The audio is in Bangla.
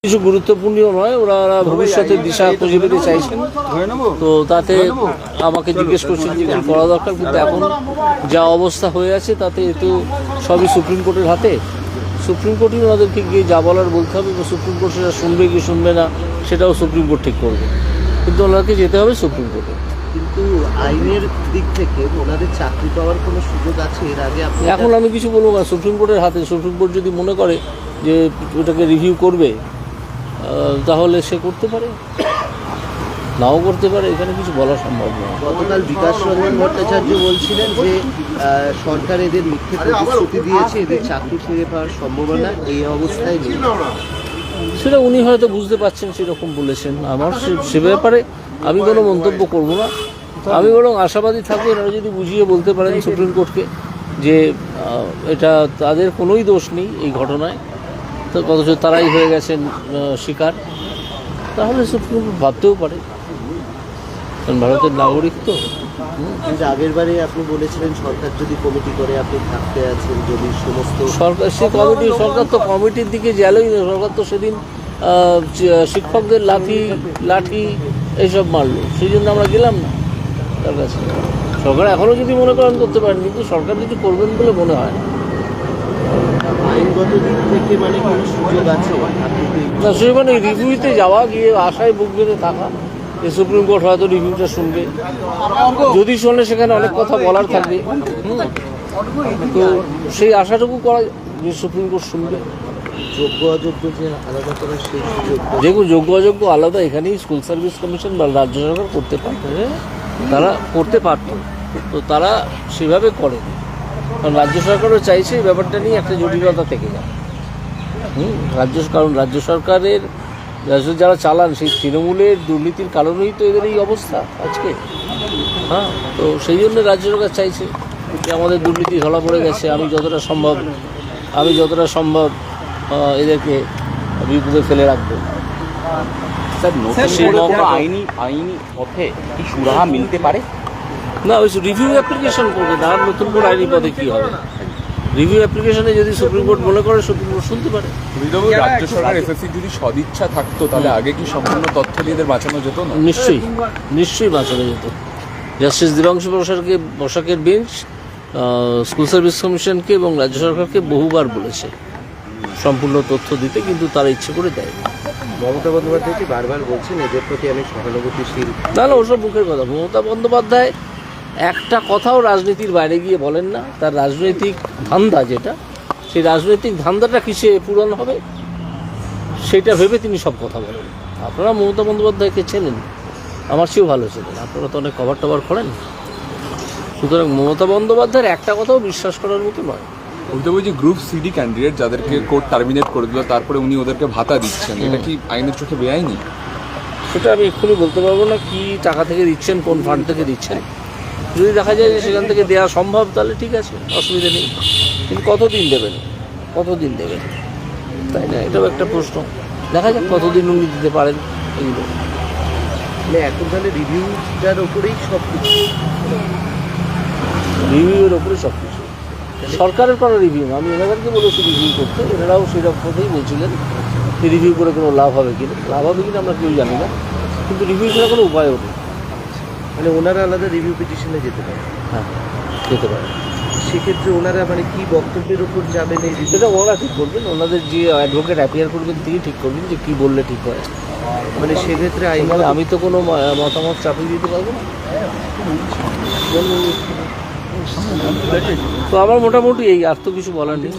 কিছু গুরুত্বপূর্ণ নয়, ওরা ভবিষ্যতের দিশা খুঁজে পেতে চাইছেন। তো তাতে আমাকে জিজ্ঞেস করছেন যে কী করা দরকার, কিন্তু এখন যা অবস্থা হয়ে আছে তাতে তো সবই সুপ্রিম কোর্টের হাতে। সুপ্রিম কোর্টই ওনাদেরকে গিয়ে যা বলার বলতে হবে, বা সুপ্রিম কোর্ট সেটা শুনবে কি শুনবে না সেটাও সুপ্রিম কোর্ট ঠিক করবে, কিন্তু ওনাকে যেতে হবে সুপ্রিম কোর্টে। কিন্তু আইনের দিক থেকে ওনাদের চাকরি পাওয়ার কোনো সুযোগ আছে এর আগে? এখন আমি কিছু বলবো না, সুপ্রিম কোর্টের হাতে। সুপ্রিম কোর্ট যদি মনে করে যে ওটাকে রিভিউ করবে তাহলে সে করতে পারে, নাও করতে পারে, এখানে কিছু বলা সম্ভব নয়। গতকাল বিকাশ রঞ্জন ভট্টাচার্য বলছিলেন যে সরকার এদের মিথ্যে প্রতিশ্রুতি দিয়েছে, এদের চাকরি ফিরে পাওয়ার সম্ভাবনা এই অবস্থায় নেই। সেটা উনি হয়তো বুঝতে পারছেন, সেরকম বলেছেন। আমার সে ব্যাপারে আমি কোনো মন্তব্য করব না। আমি বরং আশাবাদী থাকবো এনারা যদি বুঝিয়ে বলতে পারেন সুপ্রিম কোর্টকে যে এটা তাদের কোনোই দোষ নেই এই ঘটনায়, তো অথচ তারাই হয়ে গেছেন শিকার, তাহলে সুপ্রিম কোর্ট ভাবতেও পারে, কারণ ভারতের নাগরিক তো। কিন্তু আগের বারে আপনি বলেছিলেন সরকার যদি কমিটি করে আপনি থাকতে আছেন, যদি সমস্ত সরকার সরকার তো কমিটির দিকে গেলই না। সরকার তো সেদিন শিক্ষকদের লাঠি এইসব মারলো, সেই জন্য আমরা গেলাম না তার কাছে। সরকার এখনও যদি মনে করেন করতে পারেন, কিন্তু সরকার কিছু করবেন বলে মনে হয় না। আইনগত দিক থেকে মানে কোনো সুযোগ আছে না, সেখানে রিভিউতে যাওয়া, গিয়ে আশায় বুক বেঁধে থাকা যে সুপ্রিম কোর্ট হয়তো রিভিউটা শুনবে। যদি শোনে সেখানে অনেক কথা বলার থাকবে, তো সেই আশাটুকু করা যে সুপ্রিম কোর্ট শুনবে। যোগ্য অযোগ্য যে আলাদা করার সেই সুযোগ, যেগুলো যোগ্য অযোগ্য আলাদা এখানেই স্কুল সার্ভিস কমিশন বা রাজ্য সরকার করতে পারত, তারা করতে পারত, তো তারা সেভাবে করে। কারণ রাজ্য সরকারও চাইছে এই ব্যাপারটা নিয়ে একটা জটিলতা থেকে যায়। কারণ রাজ্য সরকারের যারা চালান সেই তৃণমূলের দুর্নীতির কারণেই তো এদের এই অবস্থা আজকে। তো সেই জন্য রাজ্য সরকার চাইছে যে আমাদের দুর্নীতি ধরা পড়ে গেছে, আমি যতটা সম্ভব এদেরকে বিপদে ফেলে রাখবো। আইনি পথে কি সুরাহা মিলতে পারে না, ওই রিভিউ অ্যাপ্লিকেশন করবে না, আর নতুন করে আইনি পথে কী হবে? রিভিউ অ্যাপ্লিকেশনে যদি সুপ্রিম কোর্ট মনে করে সুপ্রিম কোর্ট শুনতে পারে। রাজ্য সরকার এসএসসি যদি সদিচ্ছা থাকতো তাহলে আগে কি সম্পূর্ণ তথ্য দিয়ে এদের বাঁচানো যেত না? নিশ্চয়ই বাঁচানো যেত। জাস্টিস দেবাংশু বসাকের বেঞ্চ স্কুল সার্ভিস কমিশনকে এবং রাজ্য সরকারকে বহুবার বলেছে সম্পূর্ণ তথ্য দিতে, কিন্তু তারা ইচ্ছে করে দেয়। মমতা বন্দ্যোপাধ্যায়কে বারবার বলছেন এদের প্রতি আমি সহানুভূতিশীল। না, ওসব মুখের কথা। মমতা বন্দ্যোপাধ্যায় একটা কথাও রাজনীতির বাইরে গিয়ে বলেন না। তার রাজনৈতিক ধান্দা যেটা, সেই রাজনৈতিক ধান্দাটা কিসে পূরণ হবে সেটা ভেবে তিনি সব কথা বলেন। আপনারা মমতা বন্দ্যোপাধ্যায়কে চেনেন, আমার চেয়েও ভালো চেনেন, আপনারা তো অনেক কভার টভার করেন। সুতরাং মমতা বন্দ্যোপাধ্যায়ের একটা কথাও বিশ্বাস করার মতো নয়। বলতে বলছি গ্রুপ সিডি ক্যান্ডিডেট যাদেরকে কোর্ট টার্মিনেট করে দিল, তারপরে উনি ওদেরকে ভাতা দিচ্ছেন, এটা কি আইনের চোখে বেআইনি? সেটা আমি এক্ষুনি বলতে পারবো না, কি টাকা থেকে দিচ্ছেন, কোন ফান্ড থেকে দিচ্ছেন। যদি দেখা যায় যে সেখান থেকে দেওয়া সম্ভব তাহলে ঠিক আছে, অসুবিধা নেই, কিন্তু কতদিন দেবেন, তাই না? এটাও একটা প্রশ্ন। দেখা যাক কতদিন উনি দিতে পারেন এগুলো। মানে এখন তাহলে রিভিউটার ওপরেই সব কিছু, রিভিউয়ের ওপরে সব কিছু সরকারের করা রিভিউ। আমি এনাদেরকে বলেছি রিভিউ করতে, এনারাও সেরকম কথাই বলছিলেন যে রিভিউ করে কোনো লাভ হবে কিনা আমরা কেউ জানি না, কিন্তু রিভিউ ছাড়া কোনো উপায়ও নেই। মানে ওনারা আলাদা রিভিউ পিটিশনে যেতে পারে? হ্যাঁ, যেতে পারে। সেক্ষেত্রে ওনারা মানে কি বক্তব্যের উপর যাবেন এই সেটা ওনারা ঠিক করবেন, ওনাদের যে অ্যাডভোকেট অ্যাপিয়ার করবেন তিনি ঠিক করবেন যে কী বললে ঠিক হয়। মানে সেক্ষেত্রে আমি তো কোনো মতামত চাপিয়ে দিতে পারবো না। তো আমার মোটামুটি এই, আর তো কিছু বলার নেই।